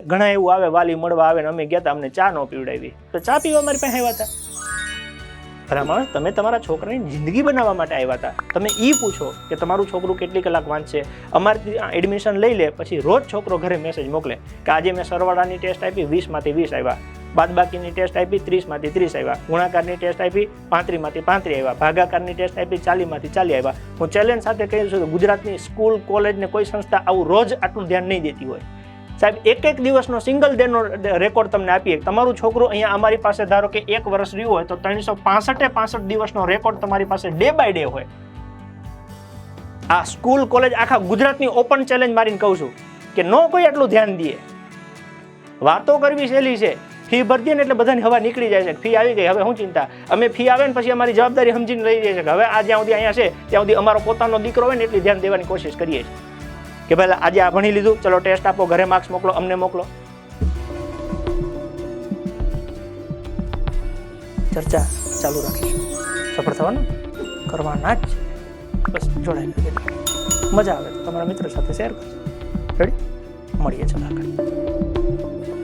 ઘણા એવું આવે વાલી મળવા આવે ને અમે ગયા હતા, અમને ચા ન પીવડાવી, તો ચા પીવા અમારી પાસે આવ્યા હતા? ખરા માણસ, તમે તમારા છોકરાની જિંદગી બનાવવા માટે આવ્યા હતા. તમે એ પૂછો કે તમારું છોકરું કેટલી કલાક વાંચશે. અમારી એડમિશન લઈ લે પછી રોજ છોકરો ઘરે મેસેજ મોકલે કે આજે મેં સરવાળાની ટેસ્ટ આપી 20 માંથી 20 આવ્યા, બાદબાકીની ટેસ્ટ આપી 30 માંથી 30 આવ્યા, ગુણાકારની ટેસ્ટ આપી 35 માંથી 35 આવ્યા, ભાગાકારની ટેસ્ટ આપી 40 માંથી 40 આવ્યા. હું ચેલેન્જ સાથે કહી છું કે ગુજરાતની સ્કૂલ કોલેજ ને કોઈ સંસ્થા આવું રોજ આટલું ધ્યાન નહીં દેતી હોય. સાહેબ, એક દિવસનો સિંગલ ડેનો રેકોર્ડ તમને આપીએ. તમારું છોકરું અહીંયા અમારી પાસે ધારો કે 1 વર્ષ રહ્યું હોય તો 365 દિવસનો રેકોર્ડ તમારી પાસે ડે બાય ડે હોય. આ સ્કૂલ કોલેજ આખા ગુજરાતની ઓપન ચેલેન્જ મારીને કહું છું કે નો કોઈ આટલું ધ્યાન દે. વાતો કરવી સહેલી છે, ફી ભરી દે ને એટલે બધાની હવા નીકળી જાય છે. ફી આવી ગઈ, હવે શું ચિંતા. અમે ફી આવે ને પછી અમારી જવાબદારી સમજીને રહી જાય છે કે હવે આ જ્યાં સુધી અહીંયા છે ત્યાં સુધી અમારો પોતાનો દીકરો હોય ને એટલી ધ્યાન દેવાની કોશિશ કરીએ છીએ કે ભાઈ આજે આ ભણી લીધું, ચલો ટેસ્ટ આપો, ઘરે માર્ક્સ મોકલો, અમને મોકલો. ચર્ચા ચાલુ રાખીશું. સફળ થવાનું કરવાના જ. બસ જોડાયેલા મજા આવે તો તમારા મિત્ર સાથે શેર કરજો. રેડી? મળીએ ચાલો આગળ.